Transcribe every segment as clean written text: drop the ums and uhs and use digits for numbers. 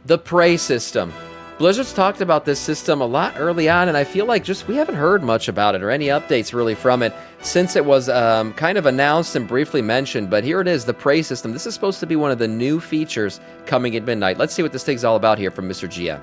The prey system. Blizzard's talked about this system a lot early on, and I feel like just we haven't heard much about it or any updates really from it since it was kind of announced and briefly mentioned. But here it is, the prey system. This is supposed to be one of the new features coming at midnight. Let's see what this thing's all about here from Mr. GM.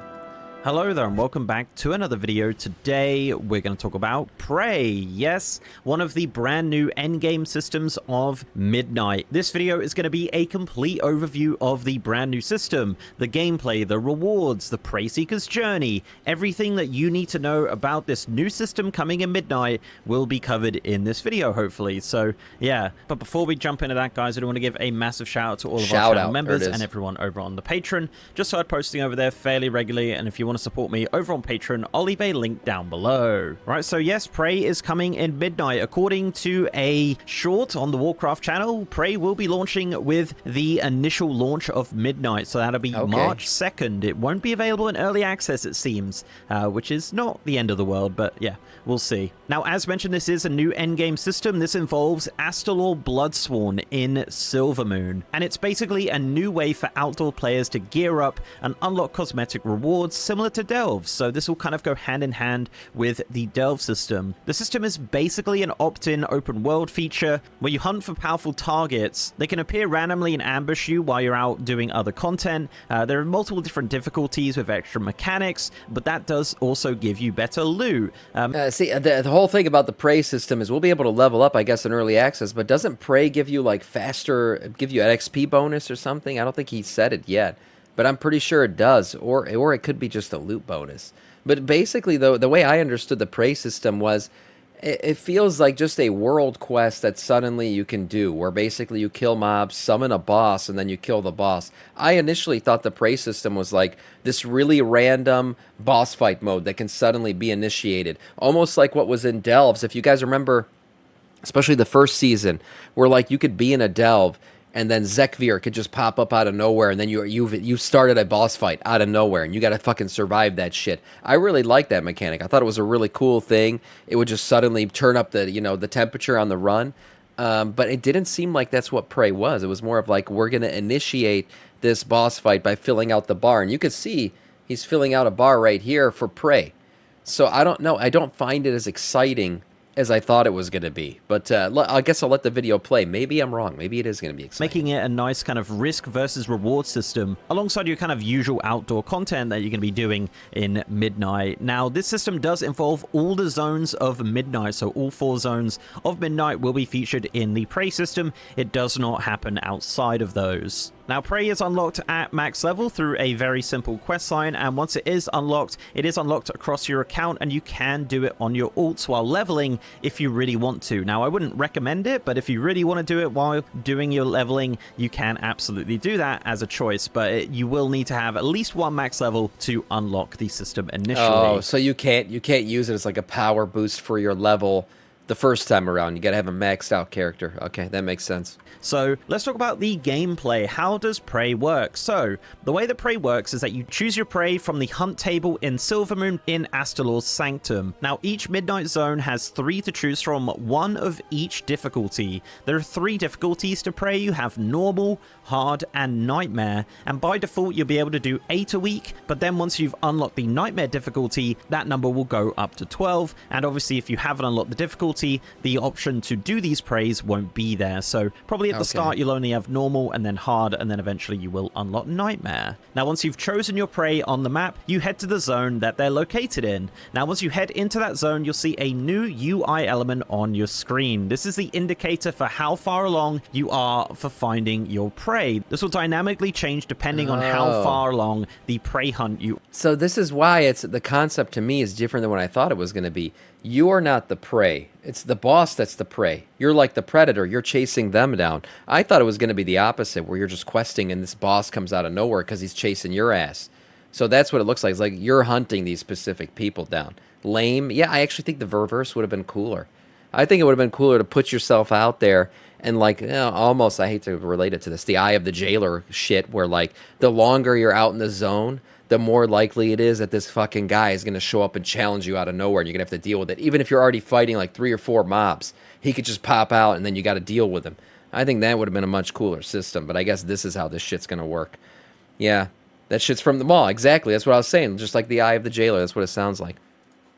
Hello there and welcome back to another video. Today we're going to talk about Prey. Yes, one of the brand new endgame systems of Midnight. This video is going to be a complete overview of the brand new system, the gameplay, the rewards, the Prey Seeker's journey. Everything that you need to know about this new system coming in Midnight will be covered in this video, hopefully. So yeah, but before we jump into that, guys, I do want to give a massive shout out to all of our channel members and everyone over on the Patreon. Just started posting over there fairly regularly, and if you want to support me over on Patreon, I'll leave a link down below. Right, so yes, Prey is coming in Midnight. According to a short on the Warcraft channel, Prey will be launching with the initial launch of Midnight, so that'll be March 2nd. It won't be available in early access, it seems, which is not the end of the world, but yeah, we'll see. Now, as mentioned, this is a new endgame system. This involves Astalor Bloodsworn in Silvermoon, and it's basically a new way for outdoor players to gear up and unlock cosmetic rewards similar to Delve, so this will kind of go hand in hand with the Delve system. The system is basically an opt-in open world feature where you hunt for powerful targets. They can appear randomly and ambush you while you're out doing other content. There are multiple different difficulties with extra mechanics, but that does also give you better loot. See, the whole thing about the Prey system is we'll be able to level up, I guess, in early access, but doesn't Prey give you like faster, give you an XP bonus or something? I don't think he said it yet, but I'm pretty sure it does, or it could be just a loot bonus. But basically, though, the way I understood the Prey system was, it feels like just a world quest that suddenly you can do, where basically you kill mobs, summon a boss, and then you kill the boss. I initially thought the Prey system was like this really random boss fight mode that can suddenly be initiated, almost like what was in Delves. If you guys remember, especially the first season, where like you could be in a Delve, and then Zekvir could just pop up out of nowhere, and then you started a boss fight out of nowhere, and you got to fucking survive that shit. I really liked that mechanic. I thought it was a really cool thing. It would just suddenly turn up the the temperature on the run, but it didn't seem like that's what Prey was. It was more of like, we're gonna initiate this boss fight by filling out the bar, and you could see he's filling out a bar right here for Prey. So I don't know. I don't find it as exciting as I thought it was going to be. But I guess I'll let the video play. Maybe I'm wrong. Maybe it is going to be exciting. Making it a nice kind of risk versus reward system alongside your kind of usual outdoor content that you're going to be doing in Midnight. Now, this system does involve all the zones of Midnight, so all 4 zones of Midnight will be featured in the Prey system. It does not happen outside of those. Now, Prey is unlocked at max level through a very simple quest line, and once it is unlocked across your account, and you can do it on your ults while leveling if you really want to. Now, I wouldn't recommend it, but if you really want to do it while doing your leveling, you can absolutely do that as a choice, but you will need to have at least 1 max level to unlock the system initially. Oh, so you can't use it as like a power boost for your level the first time around. You gotta have a maxed out character. Okay, that makes sense. So let's talk about the gameplay. How does Prey work? So the way that Prey works is that you choose your prey from the hunt table in Silvermoon in Astalor's Sanctum. Now, each Midnight Zone has 3 to choose from, 1 of each difficulty. There are 3 difficulties to Prey. You have Normal, Hard, and Nightmare. And by default, you'll be able to do 8 a week, but then once you've unlocked the Nightmare difficulty, that number will go up to 12. And obviously, if you haven't unlocked the difficulty, the option to do these Preys won't be there. So probably at the start, you'll only have Normal and then Hard, and then eventually you will unlock Nightmare. Now, once you've chosen your prey on the map, you head to the zone that they're located in. Now, once you head into that zone, you'll see a new UI element on your screen. This is the indicator for how far along you are for finding your prey. This will dynamically change depending on how far along the prey hunt you. So this is why the concept to me is different than what I thought it was going to be. You are not the prey. It's the boss that's the prey. You're like the predator. You're chasing them down. I thought it was going to be the opposite, where you're just questing and this boss comes out of nowhere because he's chasing your ass. So that's what it looks like. It's like you're hunting these specific people down. Lame. Yeah, I actually think the reverse would have been cooler. I think it would have been cooler to put yourself out there and like, almost, I hate to relate it to this, the Eye of the Jailer shit, where like the longer you're out in the zone, the more likely it is that this fucking guy is going to show up and challenge you out of nowhere, and you're going to have to deal with it. Even if you're already fighting like 3 or 4 mobs, he could just pop out, and then you got to deal with him. I think that would have been a much cooler system, but I guess this is how this shit's going to work. Yeah, That shit's from the mall. Exactly. That's what I was saying. Just like the eye of the jailer. That's what it sounds like.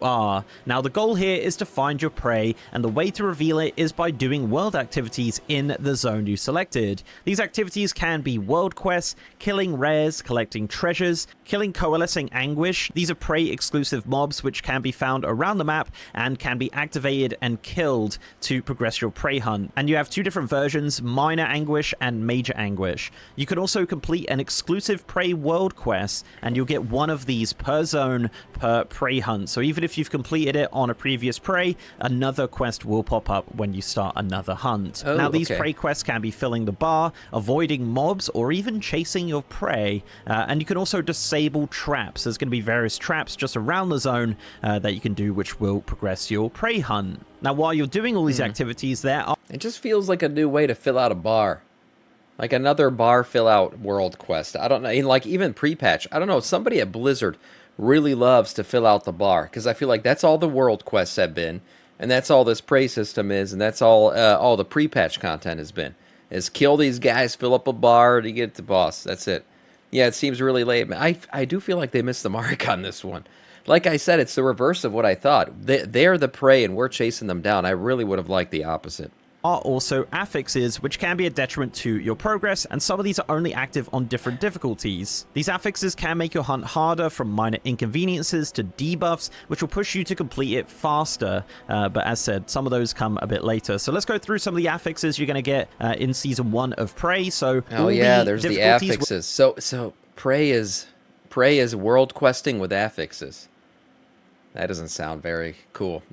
Now the goal here is to find your prey, and the way to reveal it is by doing world activities in the zone you selected. These activities can be world quests, killing rares, collecting treasures, killing coalescing anguish. These are prey exclusive mobs which can be found around the map and can be activated and killed to progress your prey hunt. And you have two different versions, minor anguish and major anguish. You can also complete an exclusive prey world quest, and you'll get one of these per zone per prey hunt. So even if you've completed it on a previous prey, another quest will pop up when you start another hunt. Now these prey quests can be filling the bar, avoiding mobs, or even chasing your prey. And you can also disable traps. There's going to be various traps just around the zone that you can do, which will progress your prey hunt. Now while you're doing all these activities, there are... It just feels like a new way to fill out a bar. Like another bar fill out world quest. I don't know, like even pre-patch. I don't know, somebody at Blizzard really loves to fill out the bar, because I feel like that's all the world quests have been, and that's all this prey system is, and that's all the pre-patch content has been, is kill these guys, fill up a bar to get the boss. That's it. Yeah, it seems really late. I do feel like they missed the mark on this one. Like I said, it's the reverse of what I thought. They're the prey and we're chasing them down. I really would have liked the opposite. Are also affixes, which can be a detriment to your progress, and some of these are only active on different difficulties. These affixes can make your hunt harder, from minor inconveniences to debuffs, which will push you to complete it faster. But as said, some of those come a bit later. So let's go through some of the affixes you're going to get in Season 1 of Prey. So there's the affixes. So Prey is world questing with affixes. That doesn't sound very cool.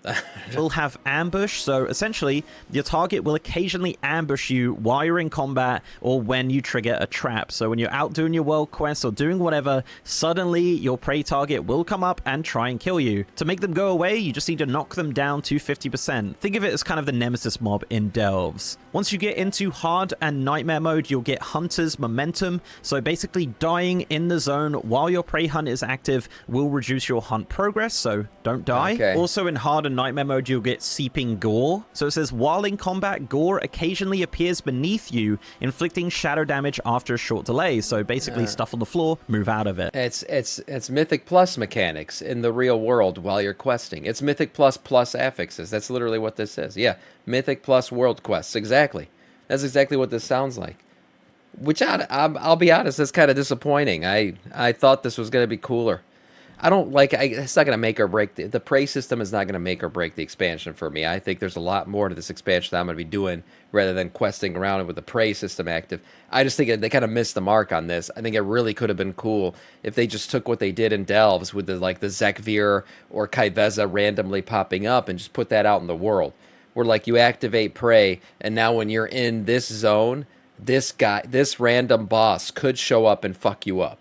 Will have ambush, so essentially your target will occasionally ambush you while you're in combat or when you trigger a trap. So when you're out doing your world quest or doing whatever, suddenly your prey target will come up and try and kill you. To make them go away, you just need to knock them down to 50%. Think of it as kind of the nemesis mob in Delves. Once you get into hard and nightmare mode, you'll get Hunter's Momentum. So basically dying in the zone while your prey hunt is active will reduce your hunt progress, so don't die. Okay. Also in hard and nightmare mode, you'll get Seeping Gore. So it says, while in combat, Gore occasionally appears beneath you, inflicting shadow damage after a short delay. So basically stuff on the floor, move out of it. It's Mythic Plus mechanics in the real world while you're questing. It's Mythic Plus affixes. That's literally what this is. Yeah, Mythic Plus world quests. Exactly. That's exactly what this sounds like. Which I'll be honest, that's kind of disappointing. I thought this was going to be cooler. I don't like. It's not going to make or break the prey system. Is not going to make or break the expansion for me. I think there's a lot more to this expansion that I'm going to be doing rather than questing around with the prey system active. I just think they kind of missed the mark on this. I think it really could have been cool if they just took what they did in Delves with the Zekvir or Kaiveza randomly popping up and just put that out in the world, where like you activate prey, and now when you're in this zone, this random boss could show up and fuck you up.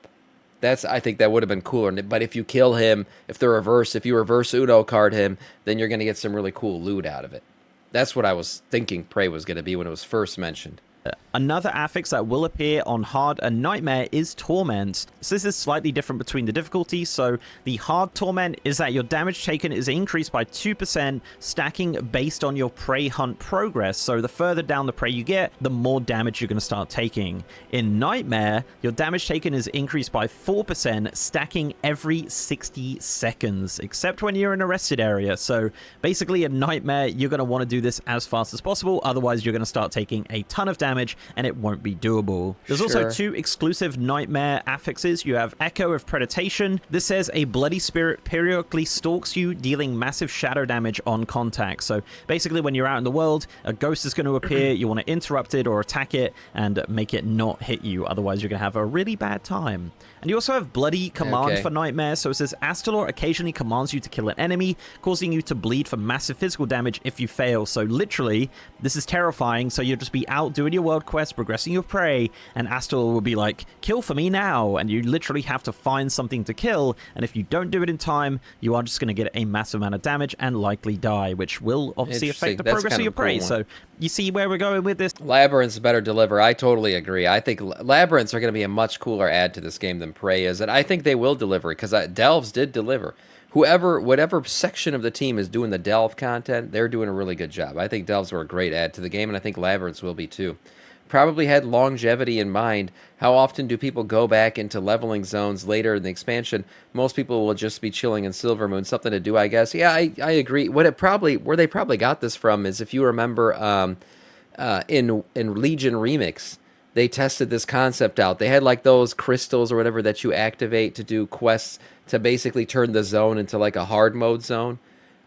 I think that would have been cooler. But if you kill him, if you reverse Uno card him, then you're going to get some really cool loot out of it. That's what I was thinking Prey was going to be when it was first mentioned. Another affix that will appear on Hard and Nightmare is Torment. So this is slightly different between the difficulties. So the Hard Torment is that your damage taken is increased by 2%, stacking based on your prey hunt progress. So the further down the prey you get, the more damage you're going to start taking. In Nightmare, your damage taken is increased by 4%, stacking every 60 seconds, except when you're in a rested area. So basically in Nightmare, you're going to want to do this as fast as possible. Otherwise, you're going to start taking a ton of damage and it won't be doable. There's also two exclusive Nightmare affixes. You have Echo of Predation. This says a bloody spirit periodically stalks you, dealing massive shadow damage on contact. So basically when you're out in the world, a ghost is going to appear. You want to interrupt it or attack it and make it not hit you. Otherwise, you're going to have a really bad time. And you also have Bloody Command for Nightmare. So it says Astalor occasionally commands you to kill an enemy, causing you to bleed for massive physical damage if you fail. So literally, this is terrifying. So you'll just be out doing your world quest, progressing your prey, and Astalor will be like, kill for me now. And you literally have to find something to kill. And if you don't do it in time, you are just going to get a massive amount of damage and likely die, which will obviously affect the progress of your prey. So you see where we're going with this? Labyrinths better deliver. I totally agree. I think Labyrinths are going to be a much cooler add to this game than Prey is, and I think they will deliver, because Delves did deliver. Whatever section of the team is doing the Delve content, they're doing a really good job. I think Delves were a great add to the game, and I think Labyrinths will be too. probably had longevity in mind. How often do people go back into leveling zones later in the expansion? Most people will just be chilling in Silvermoon. Something to do, I guess. Yeah, I agree. Where they probably got this from is, if you remember, in Legion Remix, they tested this concept out. They had like those crystals or whatever that you activate to do quests to basically turn the zone into like a hard mode zone.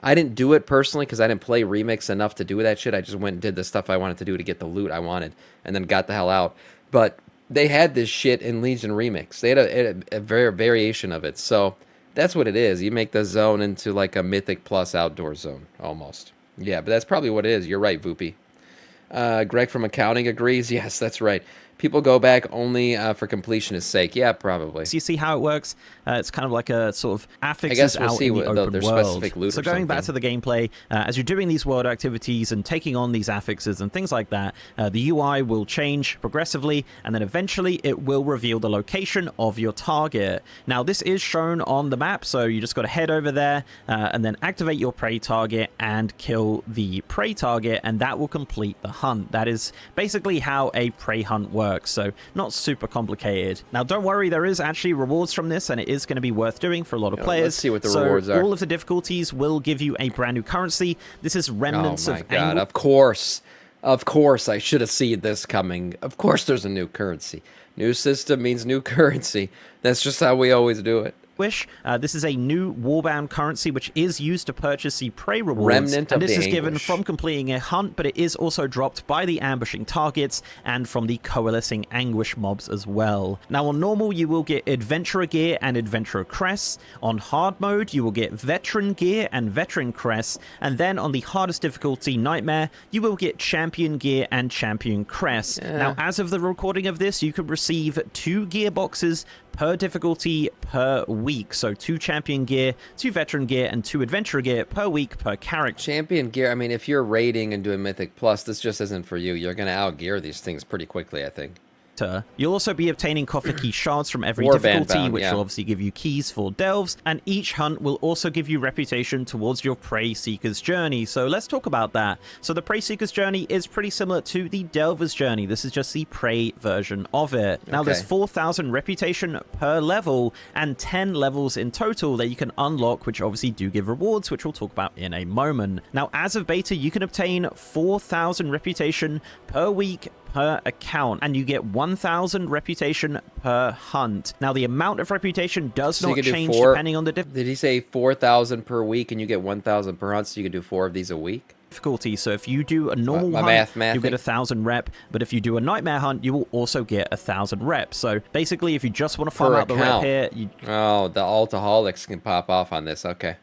I didn't do it personally because I didn't play Remix enough to do that shit. I just went and did the stuff I wanted to do to get the loot I wanted, and then got the hell out. But they had this shit in Legion Remix. They had a variation of it. So that's what it is. You make the zone into like a Mythic Plus outdoor zone, almost. Yeah, but that's probably what it is. You're right, Voopy. Greg from accounting agrees. Yes, that's right. People go back only for completionist sake. Yeah, probably. So you see how it works? It's kind of like a sort of affixes I guess we'll out see in the open their world. specific loot So or going back to something. the gameplay, as you're doing these world activities and taking on these affixes and things like that, the UI will change progressively, and then eventually it will reveal the location of your target. Now this is shown on the map, so you just got to head over there and then activate your prey target and kill the prey target, and that will complete the hunt. That is basically how a prey hunt works, so not super complicated. Now don't worry, there is actually rewards from this, and it is going to be worth doing for a lot of players. Let's see what the rewards are. All of the difficulties will give you a brand new currency. This is remnants Oh my of god, of course I should have seen this coming. Of course there's a new currency. New system means new currency. That's just how we always do it. Wish. This is a new warbound currency which is used to purchase the prey rewards. Remnant of and this the is given Anguish. from completing a hunt, but it is also dropped by the ambushing targets and from the coalescing anguish mobs as well. Now on normal you will get adventurer gear and adventurer crests. On hard mode you will get veteran gear and veteran crests, and then on the hardest difficulty, nightmare, you will get champion gear and champion crests. Now as of the recording of this, you can receive 2 gear boxes per difficulty per week. So 2 champion gear, 2 veteran gear, and 2 adventurer gear per week per character. Champion gear, I mean, if you're raiding and doing Mythic Plus, this just isn't for you. You're going to outgear these things pretty quickly, I think. You'll also be obtaining coffer key shards from every Warband difficulty, bound, which yeah. will obviously give you keys for delves, and each hunt will also give you reputation towards your Prey Seeker's Journey. So let's talk about that. So the Prey Seeker's Journey is pretty similar to the Delver's Journey. This is just the Prey version of it. Now there's 4,000 reputation per level and 10 levels in total that you can unlock, which obviously do give rewards, which we'll talk about in a moment. Now as of beta, you can obtain 4,000 reputation per week per account, and you get 1,000 reputation per hunt. Now the amount of reputation does So you not can do change 4 depending on the Did he say 4,000 per week and you get 1,000 per hunt, so you can do 4 of these a week? difficulty. So if you do a normal My hunt, math you get 1,000 rep, but if you do a nightmare hunt, you will also get 1,000 reps. So basically, if you just want to farm Per out the rep account. here, you Oh, the altaholics can pop off on this. Okay.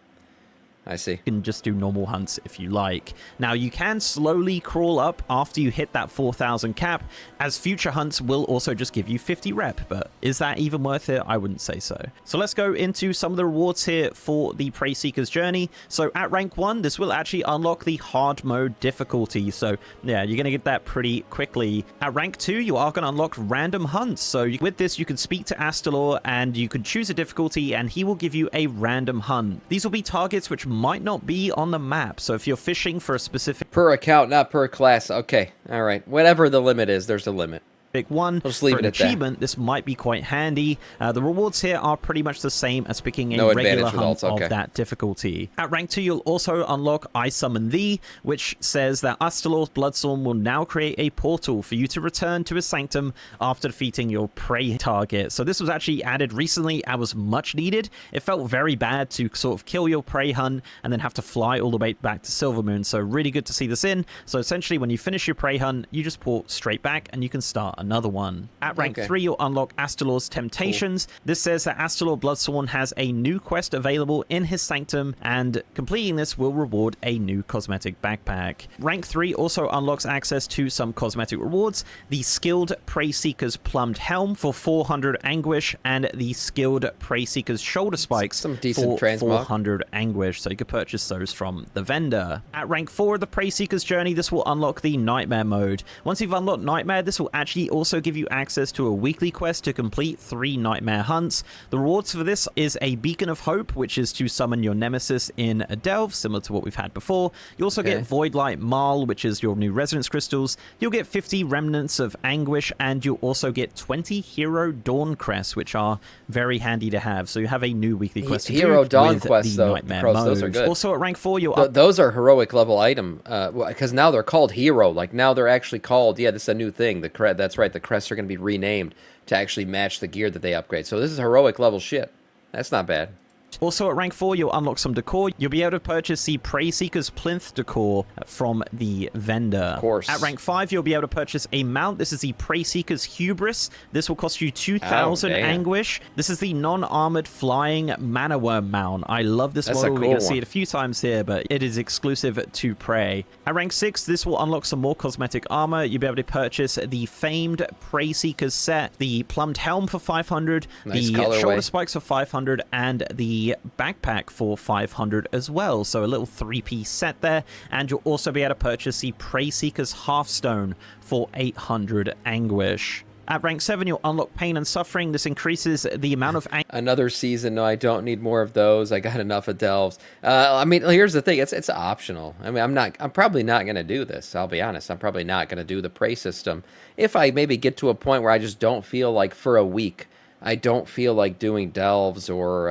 I see. can just do normal hunts if you like. Now you can slowly crawl up after you hit that 4,000 cap, as future hunts will also just give you 50 rep, but is that even worth it? I wouldn't say so. So let's go into some of the rewards here for the Prey Seeker's Journey. So at rank 1, this will actually unlock the hard mode difficulty. So yeah, you're gonna get that pretty quickly. At rank 2, you are gonna unlock random hunts. So with this, you can speak to Astalor and you can choose a difficulty and he will give you a random hunt. These will be targets which might not be on the map. So if you're fishing for a specific Per account, not per class. Okay. All right. Whatever the limit is, there's a limit. one I'll just leave for it an at that. achievement, this might be quite handy. The rewards here are pretty much the same as picking a No regular advantage hunt results, okay. of that difficulty. At rank 2, you'll also unlock I Summon Thee, which says that Astalor's Bloodstorm will now create a portal for you to return to his sanctum after defeating your prey target. So this was actually added recently and was much needed. It felt very bad to sort of kill your prey hunt and then have to fly all the way back to Silvermoon. So really good to see this in. So essentially when you finish your prey hunt, you just port straight back and you can start another one. At rank 3, you'll unlock Astalor's Temptations. This says that Astalor Bloodsworn has a new quest available in his sanctum, and completing this will reward a new cosmetic backpack. Rank 3 also unlocks access to some cosmetic rewards: the Skilled Prey Seeker's Plumbed Helm for 400 Anguish, and the Skilled Prey Seeker's Shoulder Spikes Some decent for transmog. 400 Anguish, so you could purchase those from the vendor. At rank 4 of the Prey Seeker's Journey, this will unlock the Nightmare mode. Once you've unlocked Nightmare, this will actually also give you access to a weekly quest to complete 3 nightmare hunts. The rewards for this is a Beacon of Hope, which is to summon your nemesis in a delve, similar to what we've had before. You also get Voidlight Marl, which is your new resonance crystals. You'll get 50 Remnants of Anguish, and you'll also get 20 Hero Dawn crests, which are very handy to have. So you have a new weekly quest to Hero do Dawn with quests, the though, nightmare pros, mode. those are good. Also at rank 4, you'll those are heroic level item, because now they're called hero. Like, now they're actually called, yeah, this is a new thing. That's right, the crests are going to be renamed to actually match the gear that they upgrade. So this is heroic level shit. That's not bad. Also at rank 4, you'll unlock some decor. You'll be able to purchase the Prey Seeker's Plinth decor from the vendor. Of course. At rank 5, you'll be able to purchase a mount. This is the Prey Seeker's Hubris. This will cost you 2,000 Anguish. This is the non-armored flying Mana Worm mount. I love this model. We're going to see it a few times here, but it is exclusive to Prey. At rank 6, this will unlock some more cosmetic armor. You'll be able to purchase the famed Prey Seeker's set, the plumbed helm for 500, the shoulder spikes for 500, and the backpack for 500 as well. So a little 3-piece set there. And you'll also be able to purchase the Prey Seeker's Hearthstone for 800 Anguish. At rank 7, you'll unlock Pain and Suffering. This increases the amount of another season. No, I don't need more of those. I got enough of delves. I mean, here's the thing. It's optional. I mean, I'm probably not going to do this. I'll be honest. I'm probably not going to do the prey system. If I maybe get to a point where I just don't feel like for a week, I don't feel like doing delves or,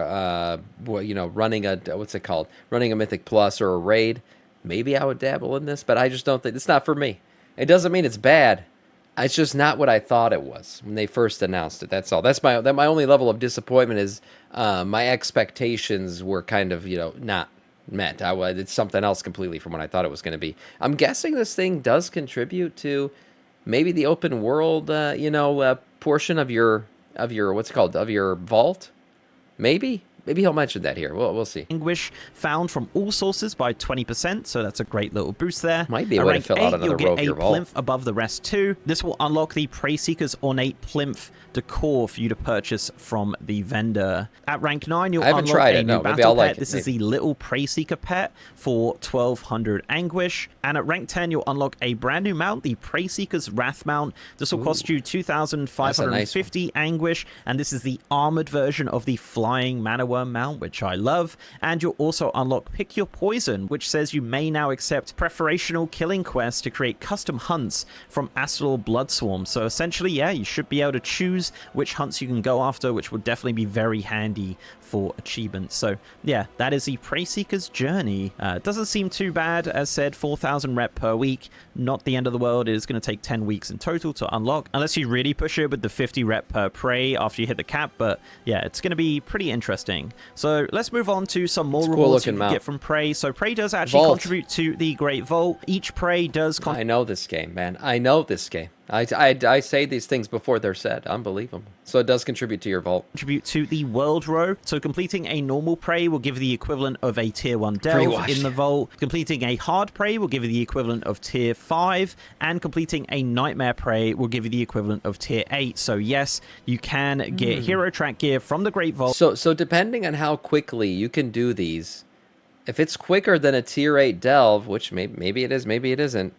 running a, what's it called? Running a Mythic Plus or a raid. Maybe I would dabble in this, but I just don't think, it's not for me. It doesn't mean it's bad. It's just not what I thought it was when they first announced it. That's all. That's my only level of disappointment is my expectations were kind of, not met. It's something else completely from what I thought it was going to be. I'm guessing this thing does contribute to maybe the open world, portion of your what's it called, of your vault. Maybe he'll mention that here. We'll see. Anguish found from all sources by 20%, so that's a great little boost there. Might be a way to fill out another row of your vault. You'll get a plinth above the rest too. This will unlock the Prey Seeker's Ornate Plinth decor for you to purchase from the vendor. At rank 9, you'll unlock a new battle pet. This is the Little Prey Seeker pet for 1200 Anguish. And at rank 10, you'll unlock a brand new mount, the Prey Seeker's Wrath mount. This will cost you 2,550 Anguish, and this is the armored version of the Flying Mana Worm mount, which I love. And you'll also unlock Pick Your Poison, which says you may now accept preparational killing quests to create custom hunts from Astral Bloodswarm. So essentially, yeah, you should be able to choose which hunts you can go after, which will definitely be very handy for achievements. So yeah, that is the Prey Seeker's journey. Doesn't seem too bad. As said, 4,000 rep per week, not the end of the world. It is going to take 10 weeks in total to unlock, unless you really push it with the 50 rep per prey after you hit the cap. But yeah, it's going to be pretty interesting. So let's move on to some more rewards you can get from Prey. So Prey does actually contribute to the Great Vault. Each Prey does I know this game, man. I know this game. I say these things before they're said. Unbelievable. So it does contribute to your vault. Contribute to the World Row. So completing a normal Prey will give you the equivalent of a tier 1 delve in the vault. Completing a hard Prey will give you the equivalent of tier 5. And completing a nightmare Prey will give you the equivalent of tier 8. So yes, you can get hero track gear from the Great Vault. So depending on how quickly you can do these, if it's quicker than a tier 8 delve, which maybe it is, maybe it isn't,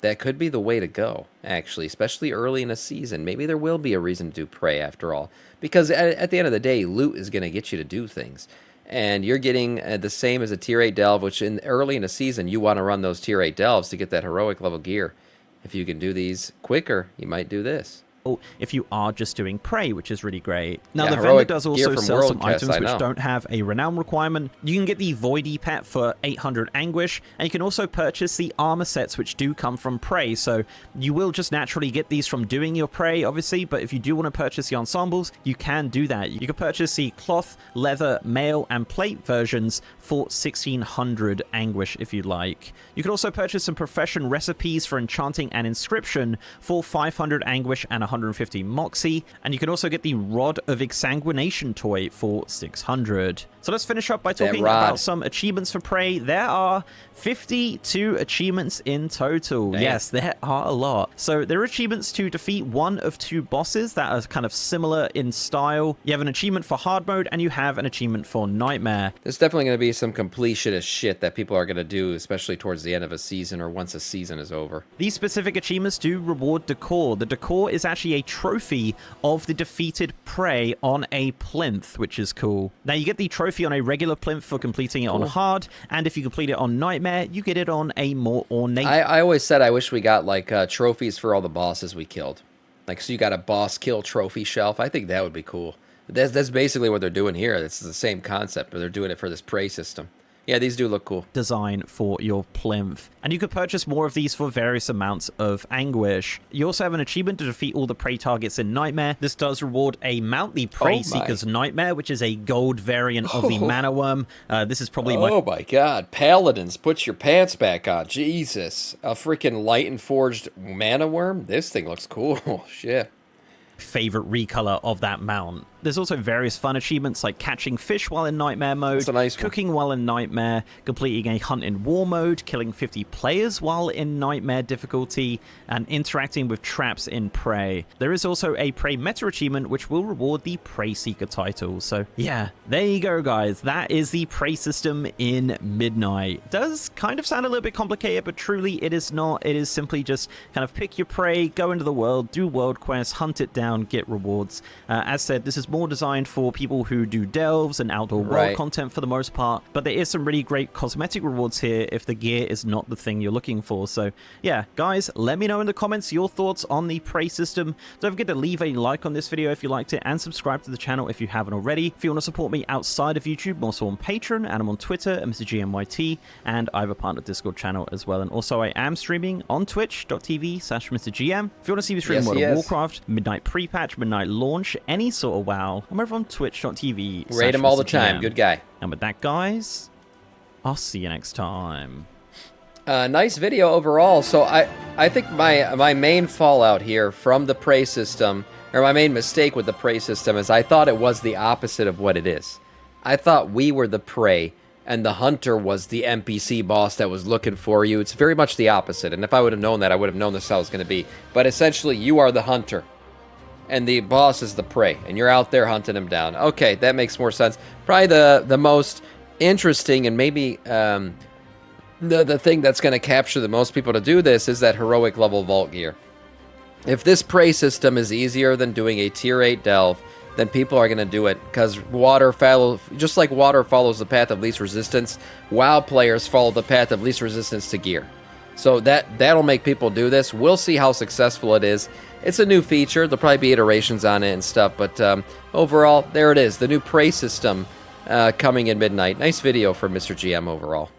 that could be the way to go, actually, especially early in a season. Maybe there will be a reason to do Prey after all. Because at the end of the day, loot is going to get you to do things. And you're getting the same as a tier 8 delve, which early in a season, you want to run those tier 8 delves to get that heroic level gear. If you can do these quicker, you might do this. If you are just doing Prey, which is really great. Now, the vendor does also sell some items which don't have a renown requirement. You can get the Voidy pet for 800 Anguish, and you can also purchase the armor sets which do come from Prey. So you will just naturally get these from doing your Prey, obviously, but if you do want to purchase the ensembles, you can do that. You can purchase the cloth, leather, mail, and plate versions for 1600 Anguish if you'd like. You can also purchase some profession recipes for enchanting and inscription for 500 Anguish and 100 450 Moxie, and you can also get the Rod of Exsanguination toy for 600. So let's finish up by talking about some achievements for Prey. There are 52 achievements in total. Damn. Yes, there are a lot. So there are achievements to defeat one of 2 bosses that are kind of similar in style. You have an achievement for hard mode, and you have an achievement for Nightmare. There's definitely going to be some completionist shit that people are going to do, especially towards the end of a season or once a season is over. These specific achievements do reward Decor. The Decor is actually a trophy of the defeated Prey on a plinth, which is cool. Now, you get the trophy on a regular plinth for completing it on hard, and if you complete it on Nightmare, you get it on a more ornate. I always said I wish we got like trophies for all the bosses we killed. Like, so you got a boss kill trophy shelf. I think that would be cool. That's basically what they're doing here. It's the same concept, but they're doing it for this prey system. Yeah, these do look cool. Design for your plinth. And you could purchase more of these for various amounts of anguish. You also have an achievement to defeat all the prey targets in Nightmare. This does reward a mount the Prey Seeker's Nightmare, which is a gold variant of the Mana Worm. This is probably Oh my god. Paladins, put your pants back on. Jesus. A freaking light and forged Mana Worm? This thing looks cool. Shit. Favorite recolor of that mount. There's also various fun achievements like catching fish while in Nightmare mode, cooking while in Nightmare, completing a hunt in War mode, killing 50 players while in Nightmare difficulty, and interacting with traps in Prey. There is also a Prey meta achievement which will reward the Prey Seeker title. So yeah, there you go guys. That is the Prey system in Midnight. It does kind of sound a little bit complicated, but truly it is not. It is simply just kind of pick your prey, go into the world, do world quests, hunt it down, get rewards. As said, this is more designed for people who do delves and outdoor world content for the most part, but there is some really great cosmetic rewards here if the gear is not the thing you're looking for. So yeah, guys, let me know in the comments your thoughts on the Prey system. Don't forget to leave a like on this video if you liked it, and subscribe to the channel if you haven't already. If you want to support me outside of YouTube, I'm also on Patreon, and I'm on Twitter at MrGMYT, and I have a partner Discord channel as well. And also I am streaming on twitch.tv/MrGM. If you want to see me stream World of Warcraft, Midnight Pre-patch, Midnight Launch, any sort of WoW, I'm over on twitch.tv. Rate him all the time. Good guy. And with that, guys, I'll see you next time. Nice video overall. So I think my main fallout here from the Prey system, or my main mistake with the Prey system, is I thought it was the opposite of what it is. I thought we were the Prey, and the Hunter was the NPC boss that was looking for you. It's very much the opposite, and if I would have known that, I would have known this how it was going to be. But essentially, you are the Hunter, and the boss is the Prey, and you're out there hunting him down. Okay, that makes more sense. Probably the most interesting and maybe the thing that's going to capture the most people to do this is that heroic level vault gear. If this Prey system is easier than doing a tier 8 delve, then people are going to do it, because just like water follows the path of least resistance, WoW players follow the path of least resistance to gear. So that'll make people do this. We'll see how successful it is. It's a new feature. There'll probably be iterations on it and stuff, but overall, there it is. The new Prey system coming in Midnight. Nice video from Mr. GM overall.